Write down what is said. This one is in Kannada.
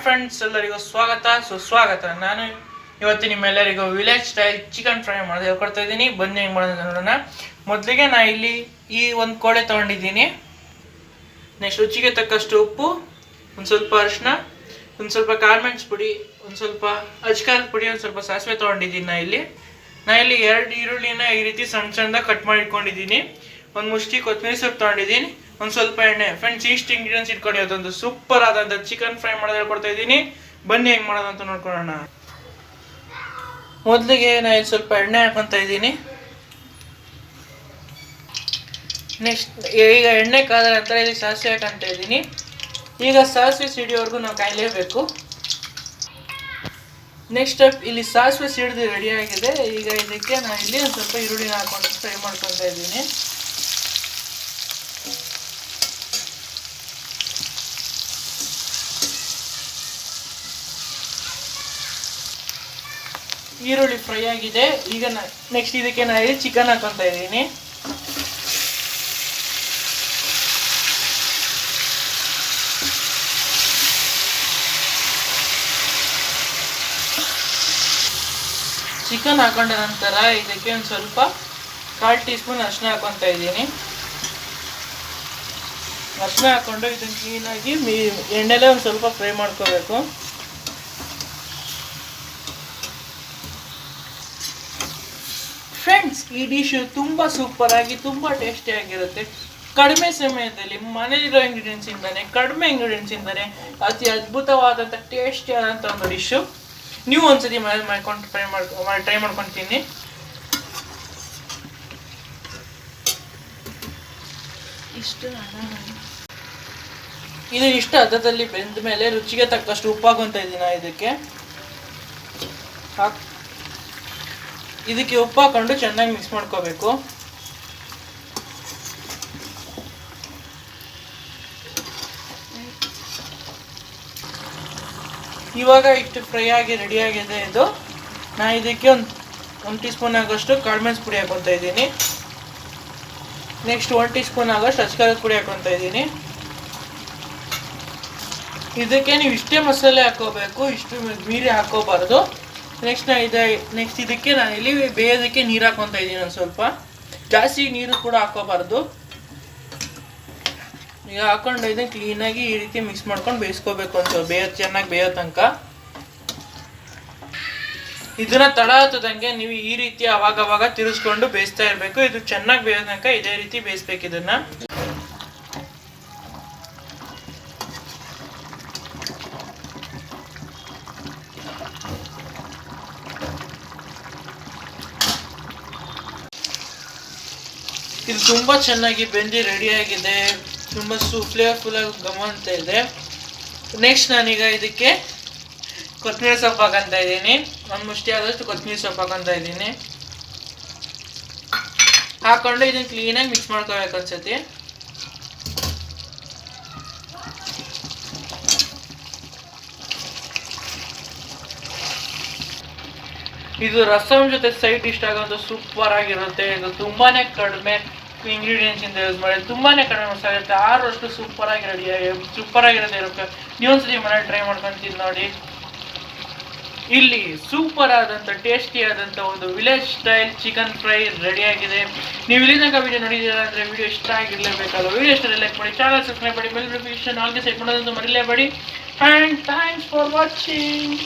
ಫ್ರೆಂಡ್ಸ್, ಎಲ್ಲರಿಗೂ ಸ್ವಾಗತ ಸುಸ್ವಾಗತ. ನಾನು ಇವತ್ತು ನಿಮ್ಮೆಲ್ಲರಿಗೂ ವಿಲೇಜ್ ಸ್ಟೈಲ್ ಚಿಕನ್ ಫ್ರೈ ಮಾಡೋದು ಹೇಳ್ಕೊಡ್ತಾ ಇದ್ದೀನಿ. ಬನ್ನಿ ಹೆಂಗೆ ಮಾಡೋದು ನೋಡೋಣ. ಮೊದಲಿಗೆ ನಾನು ಇಲ್ಲಿ ಈ ಒಂದು ಕೋಳೆ ತೊಗೊಂಡಿದ್ದೀನಿ. ನೆಕ್ಸ್ಟ್ ರುಚಿಗೆ ತಕ್ಕಷ್ಟು ಉಪ್ಪು, ಒಂದು ಸ್ವಲ್ಪ ಅರಿಶಿನ, ಒಂದು ಸ್ವಲ್ಪ ಕಾಳು ಮೆಣಸು ಪುಡಿ, ಒಂದು ಸ್ವಲ್ಪ ಅಜ್ಕಾರದ ಪುಡಿ, ಒಂದು ಸ್ವಲ್ಪ ಸಾಸಿವೆ ತೊಗೊಂಡಿದ್ದೀನಿ. ನಾನು ಇಲ್ಲಿ 2 ಈರುಳ್ಳಿನ ಈ ರೀತಿ ಸಣ್ಣ ಸಣ್ಣದಾಗಿ ಕಟ್ ಮಾಡಿ ಇಟ್ಕೊಂಡಿದ್ದೀನಿ. ಒಂದು ಮುಷ್ಟಿ ಕೊತ್ತಂಬರಿ ಸೊಪ್ಪು ತೊಗೊಂಡಿದ್ದೀನಿ, ಒಂದು ಸ್ವಲ್ಪ ಎಣ್ಣೆ. ಫ್ರೆಂಡ್ಸ್, ಇಷ್ಟು ಇಂಗ್ರೀಡಿಯೆಂಟ್ಸ್ ಇಟ್ಕೊಂಡು ಅದೊಂದು ಸೂಪರ್ ಆದಂಥ ಚಿಕನ್ ಫ್ರೈ ಮಾಡೋದು ಹೇಳ್ಕೊಡ್ತಾ ಇದ್ದೀನಿ. ಬನ್ನಿ ಹೆಂಗೆ ಮಾಡೋದು ಅಂತ ನೋಡ್ಕೊಳ್ಳೋಣ. ಮೊದಲಿಗೆ ನಾನು ಇಲ್ಲಿ ಸ್ವಲ್ಪ ಎಣ್ಣೆ ಹಾಕೊತಾ ಇದ್ದೀನಿ. ನೆಕ್ಸ್ಟ್ ಈಗ ಎಣ್ಣೆ ಕಾದ ನಂತರ ಇಲ್ಲಿ ಸಾಸಿವೆ ಹಾಕೊಂತ ಇದ್ದೀನಿ. ಈಗ ಸಾಸಿವೆ ಸಿಡಿಯೋವರೆಗೂ ನಾವು ಕಾಯಲೇಬೇಕು. ನೆಕ್ಸ್ಟ್ ಸ್ಟೆಪ್, ಇಲ್ಲಿ ಸಾಸಿವೆ ಸಿಡಿದು ರೆಡಿಯಾಗಿದೆ. ಈಗ ಇದಕ್ಕೆ ನಾನು ಇಲ್ಲಿ ಒಂದು ಸ್ವಲ್ಪ ಈರುಳ್ಳಿನ ಹಾಕೊಂಡು ಫ್ರೈ ಮಾಡ್ಕೊತಾ ಇದ್ದೀನಿ. ಈರುಳ್ಳಿ ಫ್ರೈ ಆಗಿದೆ. ಈಗ ನೆಕ್ಸ್ಟ್ ಇದಕ್ಕೆ ನಾನು ಇಲ್ಲಿ ಚಿಕನ್ ಹಾಕೊತಾ ಇದ್ದೀನಿ. ಚಿಕನ್ ಹಾಕೊಂಡ ನಂತರ ಇದಕ್ಕೆ ಒಂದು ಸ್ವಲ್ಪ 1/4 ಟೀ ಸ್ಪೂನ್ ಅರಿಶಿನ ಹಾಕೊತಾ ಇದ್ದೀನಿ. ಅರಿಶಿನ ಹಾಕೊಂಡು ಇದನ್ನು ಕ್ಲೀನಾಗಿ ಎಣ್ಣೆಲೆ ಒಂದು ಸ್ವಲ್ಪ ಫ್ರೈ ಮಾಡ್ಕೋಬೇಕು. ಫ್ರೆಂಡ್ಸ್, ಈ ಡಿಶು ತುಂಬ ಸೂಪರಾಗಿ ತುಂಬ ಟೇಸ್ಟಿಯಾಗಿರುತ್ತೆ. ಕಡಿಮೆ ಸಮಯದಲ್ಲಿ ಮನೆಯಲ್ಲಿರೋ ಇಂಗ್ರೀಡಿಯೆಂಟ್ಸಿಂದನೇ, ಕಡಿಮೆ ಇಂಗ್ರೀಡಿಯೆಂಟ್ಸಿಂದನೇ ಅತಿ ಅದ್ಭುತವಾದಂಥ ಟೇಸ್ಟಿಯಾದಂಥ ಒಂದು ಡಿಶ್ಶು. ನೀವು ಒಂದ್ಸತಿ ಮನೇಲಿ ಮಾಡ್ಕೊಂಡು ಟ್ರೈ ಮಾಡ್ಕೊತೀನಿ. ಇಷ್ಟು ಹದದಲ್ಲಿ ಬೆಂದ ಮೇಲೆ ರುಚಿಗೆ ತಕ್ಕಷ್ಟು ಉಪ್ಪು ಹಾಕೊಂತ ಇದ್ದೀನಿ. ಇದಕ್ಕೆ ಉಪ್ಪು ಹಾಕೊಂಡು ಚೆನ್ನಾಗಿ ಮಿಕ್ಸ್ ಮಾಡ್ಕೋಬೇಕು. ಇವಾಗ ಇಷ್ಟು ಫ್ರೈ ಆಗಿ ರೆಡಿಯಾಗಿದೆ ಇದು. ನಾನು ಇದಕ್ಕೆ ಒಂದು ಟೀ ಸ್ಪೂನ್ ಆಗೋಷ್ಟು ಕಾಳು ಮೆಣಸು ಪುಡಿ ಹಾಕೊತಾ ಇದ್ದೀನಿ. ನೆಕ್ಸ್ಟ್ 1 ಟೀ ಸ್ಪೂನ್ ಆಗೋಷ್ಟು ಅಜ್ಕಾರದ ಪುಡಿ ಹಾಕೊತಾ ಇದ್ದೀನಿ. ಇದಕ್ಕೆ ನೀವು ಇಷ್ಟೇ ಮಸಾಲೆ ಹಾಕೋಬೇಕು, ಇಷ್ಟು ಮೀರಿ ಹಾಕೋಬಾರ್ದು. ನೆಕ್ಸ್ಟ್ ಇದಕ್ಕೆ ನಾನು ಇಲ್ಲಿ ಬೇಯೋದಕ್ಕೆ ನೀರು ಹಾಕೊತಾ ಇದ್ದೀನಿ. ಒಂದು ಸ್ವಲ್ಪ ಜಾಸ್ತಿ ನೀರು ಕೂಡ ಹಾಕೋಬಾರ್ದು. ಈಗ ಹಾಕೊಂಡು ಇದನ್ನು ಕ್ಲೀನಾಗಿ ಈ ರೀತಿ ಮಿಕ್ಸ್ ಮಾಡ್ಕೊಂಡು ಬೇಯಿಸ್ಕೋಬೇಕು. ಒಂದು ಸ್ವಲ್ಪ ಚೆನ್ನಾಗಿ ಬೇಯೋ ತನಕ. ಇದನ್ನ ತಡ ಹತ್ತದಂಗೆ ನೀವು ಈ ರೀತಿ ಅವಾಗವಾಗ ತಿರುಗಿಸ್ಕೊಂಡು ಬೇಯಿಸ್ತಾ ಇರಬೇಕು. ಇದು ಚೆನ್ನಾಗಿ ಬೇಯೋ ತನಕ ಇದೇ ರೀತಿ ಬೇಯಿಸ್ಬೇಕು. ಇದನ್ನ ಇದು ತುಂಬ ಚೆನ್ನಾಗಿ ಬೆಂದಿ ರೆಡಿಯಾಗಿದೆ. ತುಂಬ ಫ್ಲೇವರ್ಫುಲ್ಲಾಗಿ ಗಮಂತ ಇದೆ. ನೆಕ್ಸ್ಟ್ ನಾನೀಗ ಇದಕ್ಕೆ ಕೊತ್ತಂಬರಿ ಸೊಪ್ಪು ಹಾಕೊಂತ ಇದ್ದೀನಿ. ಒಂದು ಮುಷ್ಟಿ ಆದಷ್ಟು ಕೊತ್ತಂಬರಿ ಸೊಪ್ಪು ಹಾಕೊಂತ ಇದ್ದೀನಿ. ಹಾಕೊಂಡು ಇದನ್ನು ಕ್ಲೀನಾಗಿ ಮಿಕ್ಸ್ ಮಾಡ್ಕೋಬೇಕು ಅನ್ಸತಿ. ಇದು ರಸಂ ಜೊತೆ ಸೈಡ್ ಡಿಶ್ ಆಗೋದು ಸೂಪರ್ ಆಗಿರುತ್ತೆ. ಇದು ತುಂಬಾನೇ ಕಡಿಮೆ ಇಂಗ್ರೀಡಿಯೆಂಟ್ಸ್ ಇಂದ ಯೂಸ್ ಮಾಡಿ, ತುಂಬಾನೇ ಕಡಿಮೆ ಮಸಾಲೆ ಇರುತ್ತೆ. 6 ವರ್ಷ ಸೂಪರ್ ಆಗಿರುತ್ತೆ ಇರುತ್ತೆ. ನೀವೊಂದ್ಸತಿ ಮನೇಲಿ ಟ್ರೈ ಮಾಡ್ಕೊಂತೀನಿ ನೋಡಿ. ಇಲ್ಲಿ ಸೂಪರ್ ಆದಂಥ ಟೇಸ್ಟಿ ಆದಂಥ ಒಂದು ವಿಲೇಜ್ ಸ್ಟೈಲ್ ಚಿಕನ್ ಫ್ರೈ ರೆಡಿಯಾಗಿದೆ. ನೀವು ಇಲ್ಲಿ ತನಕ ವಿಡಿಯೋ ನೋಡಿದ್ದೀರಾ ಅಂದರೆ ವಿಡಿಯೋ ಇಷ್ಟ ಆಗಿರಲೇಬೇಕಲ್ಲ. ವಿಡಿಯೋ ಇಷ್ಟ ಲೈಕ್ ಮಾಡಿ, ಚಾನಲ್ ಸಬ್ಸ್ಕ್ರೈಬ್ ಮಾಡಿ, ಬೆಲ್ ನೋಟಿಫಿಕೇಶನ್ ಆಲ್ಗೆ ಸೆಟ್ ಮಾಡೋದಂತ ಮರಿಲೇಬೇಡಿ. And thanks for watching.